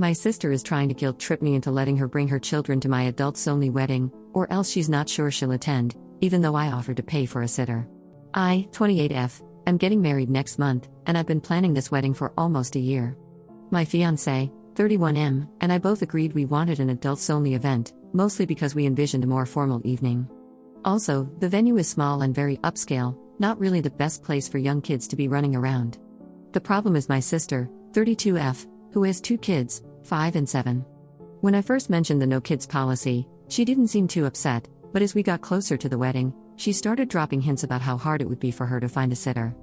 My sister is trying to guilt trip me into letting her bring her children to my adults-only wedding, or else she's not sure she'll attend, even though I offered to pay for a sitter. I, 28F, am getting married next month, and I've been planning this wedding for almost a year. My fiancé, 31M, and I both agreed we wanted an adults-only event, mostly because we envisioned a more formal evening. Also, the venue is small and very upscale, not really the best place for young kids to be running around. The problem is my sister, 32F, who has 2 kids, 5 and 7. When I first mentioned the no kids policy, she didn't seem too upset, but as we got closer to the wedding, she started dropping hints about how hard it would be for her to find a sitter.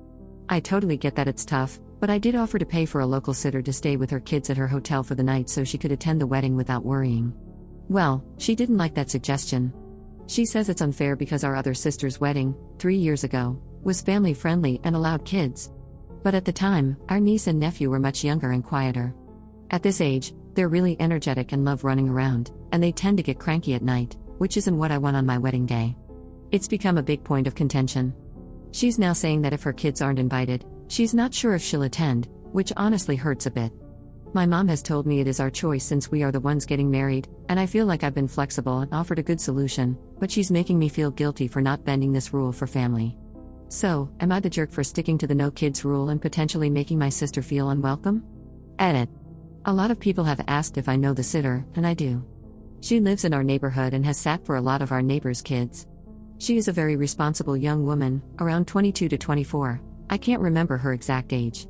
I totally get that it's tough, but I did offer to pay for a local sitter to stay with her kids at her hotel for the night so she could attend the wedding without worrying. Well, she didn't like that suggestion. She says it's unfair because our other sister's wedding, 3 years ago, was family-friendly and allowed kids. But at the time, our niece and nephew were much younger and quieter. At this age, they're really energetic and love running around, and they tend to get cranky at night, which isn't what I want on my wedding day. It's become a big point of contention. She's now saying that if her kids aren't invited, she's not sure if she'll attend, which honestly hurts a bit. My mom has told me it is our choice since we are the ones getting married, and I feel like I've been flexible and offered a good solution, but she's making me feel guilty for not bending this rule for family. So, am I the jerk for sticking to the no kids rule and potentially making my sister feel unwelcome? Edit. A lot of people have asked if I know the sitter, and I do. She lives in our neighborhood and has sat for a lot of our neighbors' kids. She is a very responsible young woman, around 22 to 24, I can't remember her exact age.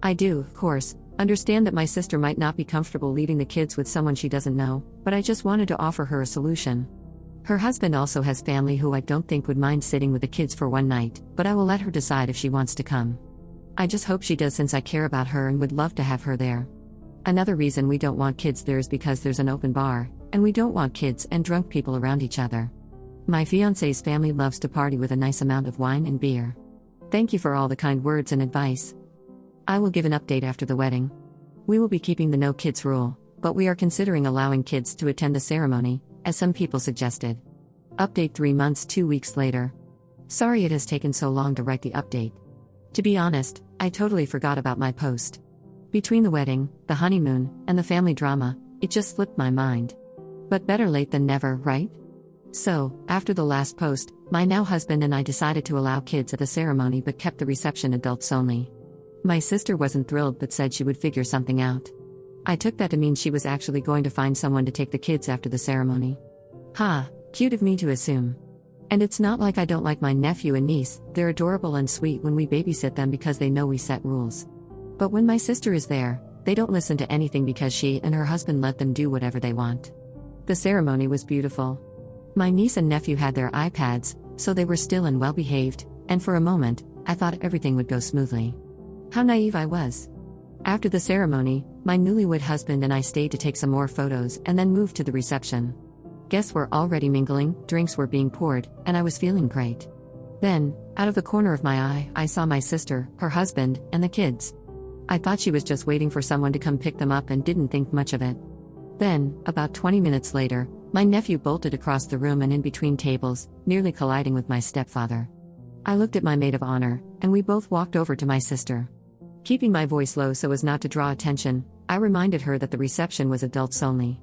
I do, of course, understand that my sister might not be comfortable leaving the kids with someone she doesn't know, but I just wanted to offer her a solution. Her husband also has family who I don't think would mind sitting with the kids for one night, but I will let her decide if she wants to come. I just hope she does since I care about her and would love to have her there. Another reason we don't want kids there is because there's an open bar, and we don't want kids and drunk people around each other. My fiancé's family loves to party with a nice amount of wine and beer. Thank you for all the kind words and advice. I will give an update after the wedding. We will be keeping the no kids rule, but we are considering allowing kids to attend the ceremony, as some people suggested. Update 3 months 2 weeks later. Sorry it has taken so long to write the update. To be honest, I totally forgot about my post. Between the wedding, the honeymoon, and the family drama, it just slipped my mind. But better late than never, right? So, after the last post, my now husband and I decided to allow kids at the ceremony but kept the reception adults only. My sister wasn't thrilled but said she would figure something out. I took that to mean she was actually going to find someone to take the kids after the ceremony. Ha, cute of me to assume. And it's not like I don't like my nephew and niece, they're adorable and sweet when we babysit them because they know we set rules. But when my sister is there, they don't listen to anything because she and her husband let them do whatever they want. The ceremony was beautiful. My niece and nephew had their iPads, so they were still and well behaved, and for a moment, I thought everything would go smoothly. How naive I was. After the ceremony, my newlywed husband and I stayed to take some more photos and then moved to the reception. Guests were already mingling, drinks were being poured, and I was feeling great. Then, out of the corner of my eye, I saw my sister, her husband, and the kids. I thought she was just waiting for someone to come pick them up and didn't think much of it. Then, about 20 minutes later, my nephew bolted across the room and in between tables, nearly colliding with my stepfather. I looked at my maid of honor, and we both walked over to my sister. Keeping my voice low so as not to draw attention, I reminded her that the reception was adults only.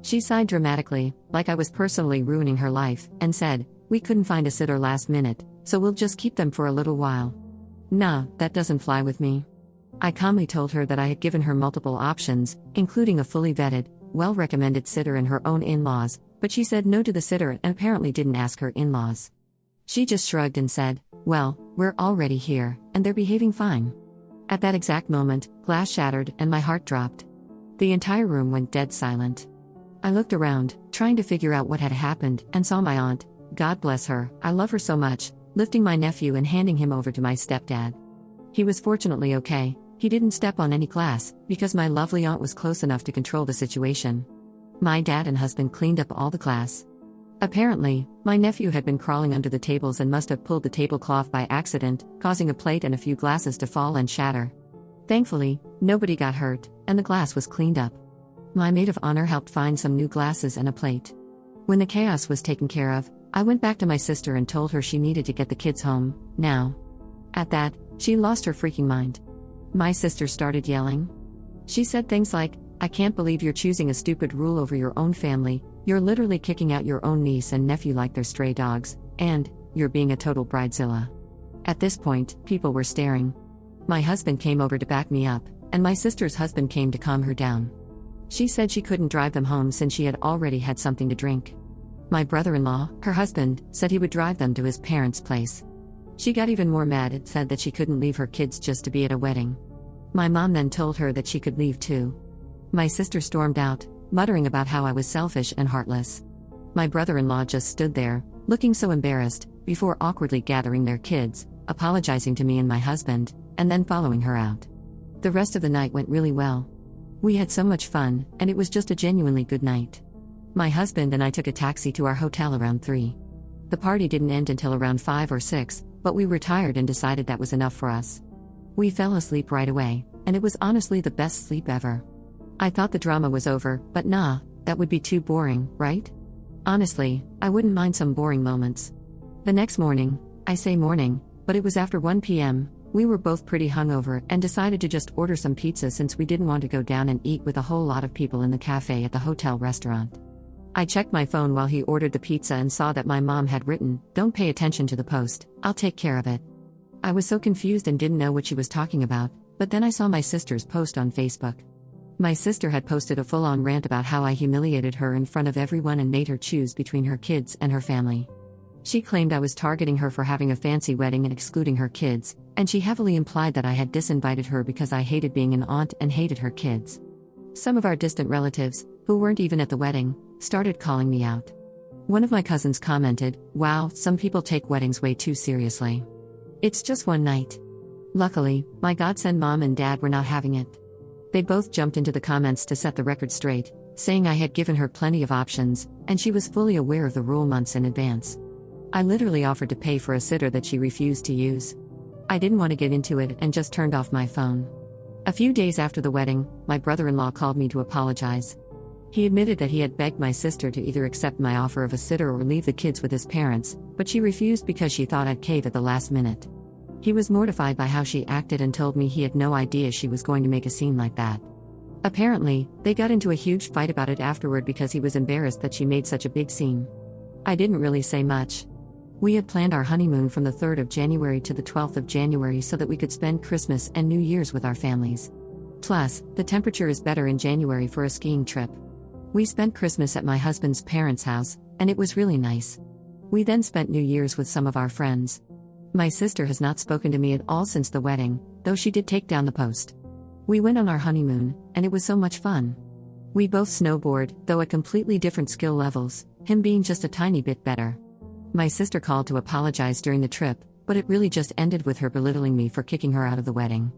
She sighed dramatically, like I was personally ruining her life, and said, "We couldn't find a sitter last minute, so we'll just keep them for a little while." Nah, that doesn't fly with me. I calmly told her that I had given her multiple options, including a fully vetted, well-recommended sitter and her own in-laws, but she said no to the sitter and apparently didn't ask her in-laws. She just shrugged and said, "Well, we're already here, and they're behaving fine." At that exact moment, glass shattered and my heart dropped. The entire room went dead silent. I looked around, trying to figure out what had happened, and saw my aunt, God bless her, I love her so much, lifting my nephew and handing him over to my stepdad. He was fortunately okay. He didn't step on any glass, because my lovely aunt was close enough to control the situation. My dad and husband cleaned up all the glass. Apparently, my nephew had been crawling under the tables and must have pulled the tablecloth by accident, causing a plate and a few glasses to fall and shatter. Thankfully, nobody got hurt, and the glass was cleaned up. My maid of honor helped find some new glasses and a plate. When the chaos was taken care of, I went back to my sister and told her she needed to get the kids home, now. At that, she lost her freaking mind. My sister started yelling. She said things like, I can't believe you're choosing a stupid rule over your own family, you're literally kicking out your own niece and nephew like they're stray dogs, and you're being a total bridezilla." At this point, people were staring. My husband came over to back me up, and my sister's husband came to calm her down. She said she couldn't drive them home since she had already had something to drink. My brother-in-law, her husband, said he would drive them to his parents' place. She got even more mad and said that she couldn't leave her kids just to be at a wedding. My mom then told her that she could leave too. My sister stormed out, muttering about how I was selfish and heartless. My brother-in-law just stood there, looking so embarrassed, before awkwardly gathering their kids, apologizing to me and my husband, and then following her out. The rest of the night went really well. We had so much fun, and it was just a genuinely good night. My husband and I took a taxi to our hotel around 3. The party didn't end until around 5 or 6, but we were tired and decided that was enough for us. We fell asleep right away, and it was honestly the best sleep ever. I thought the drama was over, but nah, that would be too boring, right? Honestly, I wouldn't mind some boring moments. The next morning, I say morning, but it was after 1 p.m., we were both pretty hungover and decided to just order some pizza since we didn't want to go down and eat with a whole lot of people in the cafe at the hotel restaurant. I checked my phone while he ordered the pizza and saw that my mom had written, "Don't pay attention to the post, I'll take care of it." I was so confused and didn't know what she was talking about, but then I saw my sister's post on Facebook. My sister had posted a full-on rant about how I humiliated her in front of everyone and made her choose between her kids and her family. She claimed I was targeting her for having a fancy wedding and excluding her kids, and she heavily implied that I had disinvited her because I hated being an aunt and hated her kids. Some of our distant relatives, who weren't even at the wedding, started calling me out. One of my cousins commented, "Wow, some people take weddings way too seriously. It's just one night." Luckily, my godsend mom and dad were not having it. They both jumped into the comments to set the record straight, saying I had given her plenty of options, and she was fully aware of the rule months in advance. I literally offered to pay for a sitter that she refused to use. I didn't want to get into it and just turned off my phone. A few days after the wedding, my brother-in-law called me to apologize. He admitted that he had begged my sister to either accept my offer of a sitter or leave the kids with his parents, but she refused because she thought I'd cave at the last minute. He was mortified by how she acted and told me he had no idea she was going to make a scene like that. Apparently, they got into a huge fight about it afterward because he was embarrassed that she made such a big scene. I didn't really say much. We had planned our honeymoon from the 3rd of January to the 12th of January so that we could spend Christmas and New Year's with our families. Plus, the temperature is better in January for a skiing trip. We spent Christmas at my husband's parents' house, and it was really nice. We then spent New Year's with some of our friends. My sister has not spoken to me at all since the wedding, though she did take down the post. We went on our honeymoon, and it was so much fun. We both snowboard, though at completely different skill levels, him being just a tiny bit better. My sister called to apologize during the trip, but it really just ended with her belittling me for kicking her out of the wedding.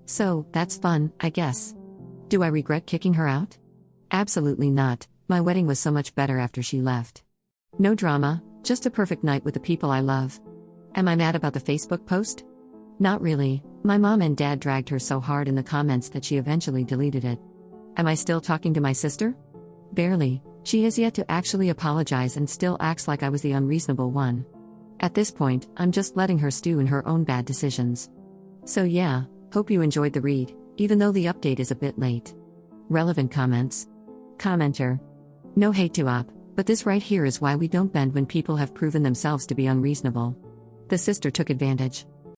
So, that's fun, I guess. Do I regret kicking her out? Absolutely not, my wedding was so much better after she left. No drama, just a perfect night with the people I love. Am I mad about the Facebook post? Not really, my mom and dad dragged her so hard in the comments that she eventually deleted it. Am I still talking to my sister? Barely, she has yet to actually apologize and still acts like I was the unreasonable one. At this point, I'm just letting her stew in her own bad decisions. So yeah, hope you enjoyed the read, even though the update is a bit late. Relevant comments. Commenter. No hate to op, but this right here is why we don't bend when people have proven themselves to be unreasonable. The sister took advantage.